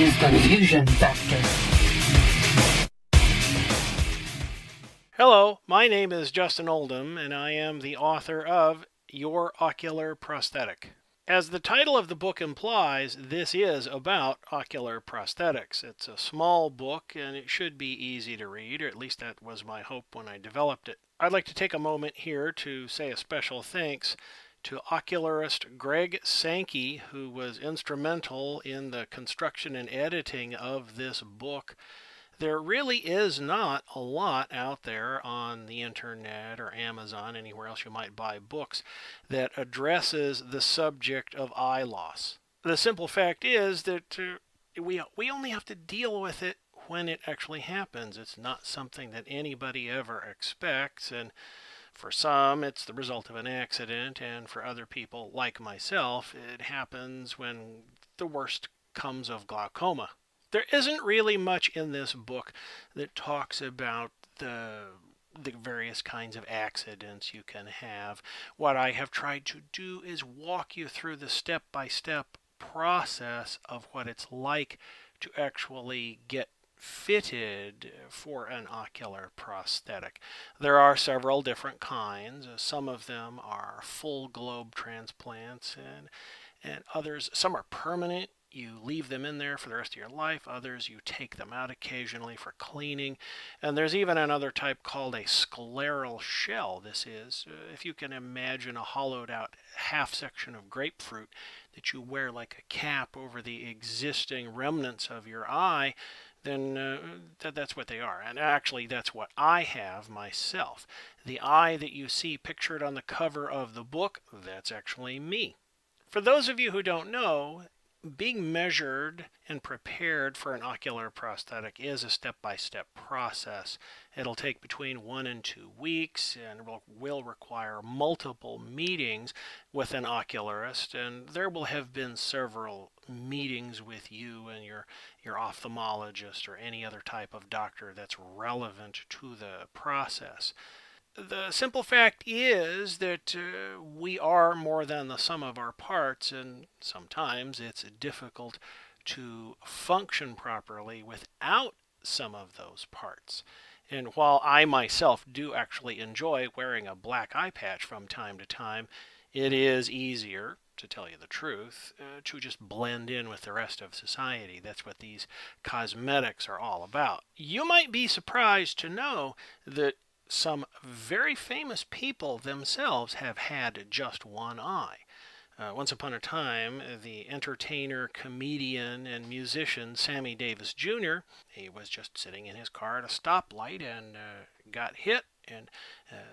is the fusion factor. Hello, my name is Justin Oldham, and I am the author of Your Ocular Prosthetic. As the title of the book implies, this is about ocular prosthetics. It's a small book, and it should be easy to read, or at least that was my hope when I developed it. I'd like to take a moment here to say a special thanks to ocularist Greg Sankey, who was instrumental in the construction and editing of this book. There really is not a lot out there on the internet or Amazon, anywhere else you might buy books, that addresses the subject of eye loss. The simple fact is that we only have to deal with it when it actually happens. It's not something that anybody ever expects, and for some it's the result of an accident, and for other people like myself it happens when the worst comes of glaucoma. There isn't really much in this book that talks about the various kinds of accidents you can have. What I have tried to do is walk you through the step-by-step process of what it's like to actually get fitted for an ocular prosthetic. There are several different kinds. Some of them are full globe transplants, and others, some are permanent. You leave them in there for the rest of your life. Others, you take them out occasionally for cleaning. And there's even another type called a scleral shell. This is, if you can imagine, a hollowed out half section of grapefruit that you wear like a cap over the existing remnants of your eye, then that's what they are. And actually, that's what I have myself. The eye that you see pictured on the cover of the book, that's actually me. For those of you who don't know, being measured and prepared for an ocular prosthetic is a step-by-step process. It'll take between 1 and 2 weeks and will require multiple meetings with an ocularist, and there will have been several meetings with you and your ophthalmologist or any other type of doctor that's relevant to the process. The simple fact is that we are more than the sum of our parts, and sometimes it's difficult to function properly without some of those parts. And while I myself do actually enjoy wearing a black eye patch from time to time, it is easier, to tell you the truth, to just blend in with the rest of society. That's what these cosmetics are all about. You might be surprised to know that some very famous people themselves have had just one eye. Once upon a time, the entertainer, comedian, and musician Sammy Davis Jr., he was just sitting in his car at a stoplight and got hit, and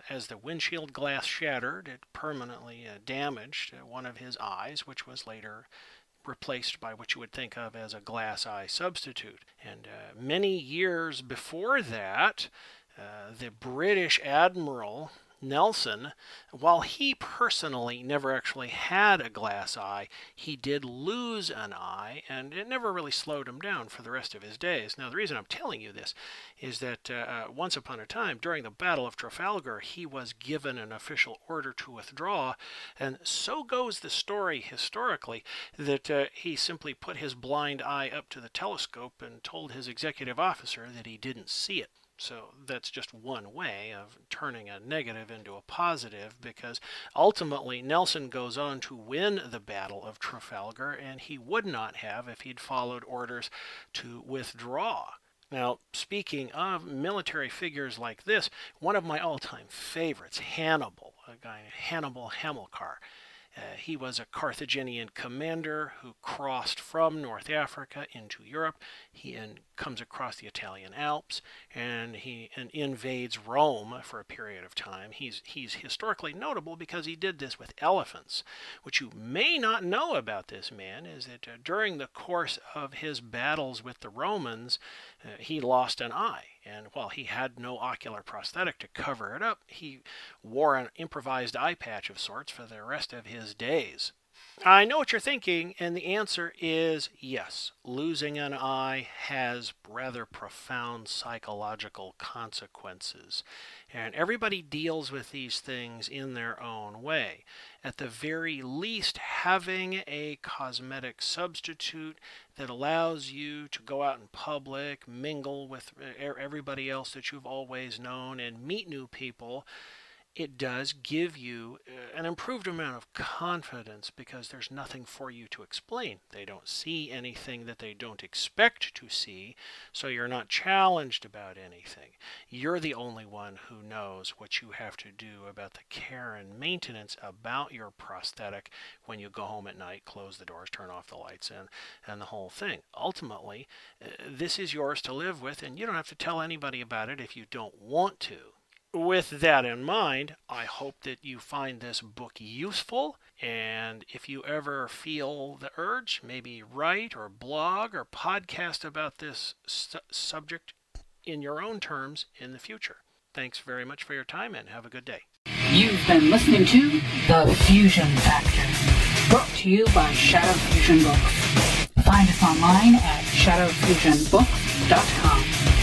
as the windshield glass shattered, it permanently damaged one of his eyes, which was later replaced by what you would think of as a glass eye substitute. And many years before that, the British Admiral Nelson, while he personally never actually had a glass eye, he did lose an eye, and it never really slowed him down for the rest of his days. Now, the reason I'm telling you this is that once upon a time, during the Battle of Trafalgar, he was given an official order to withdraw, and so goes the story historically that he simply put his blind eye up to the telescope and told his executive officer that he didn't see it. So that's just one way of turning a negative into a positive, because ultimately Nelson goes on to win the Battle of Trafalgar, and he would not have if he'd followed orders to withdraw. Now, speaking of military figures like this, one of my all-time favorites, Hannibal, a guy named Hannibal Hamilcar. He was a Carthaginian commander who crossed from North Africa into Europe. He comes across the Italian Alps, and he invades Rome for a period of time. He's historically notable because he did this with elephants. What you may not know about this man is that during the course of his battles with the Romans, he lost an eye. And while he had no ocular prosthetic to cover it up, he wore an improvised eye patch of sorts for the rest of his days. I know what you're thinking, and the answer is yes. Losing an eye has rather profound psychological consequences, and everybody deals with these things in their own way. at the very least, having a cosmetic substitute that allows you to go out in public, mingle with everybody else that you've always known, and meet new people, it does give you an improved amount of confidence because there's nothing for you to explain. They don't see anything that they don't expect to see, so you're not challenged about anything. You're the only one who knows what you have to do about the care and maintenance about your prosthetic when you go home at night, close the doors, turn off the lights, and the whole thing. Ultimately, this is yours to live with, and you don't have to tell anybody about it if you don't want to. With that in mind, I hope that you find this book useful, and if you ever feel the urge, maybe write or blog or podcast about this subject in your own terms in the future. Thanks very much for your time, and have a good day. You've been listening to The Fusion Factor, brought to you by Shadow Fusion Books. Find us online at shadowfusionbooks.com.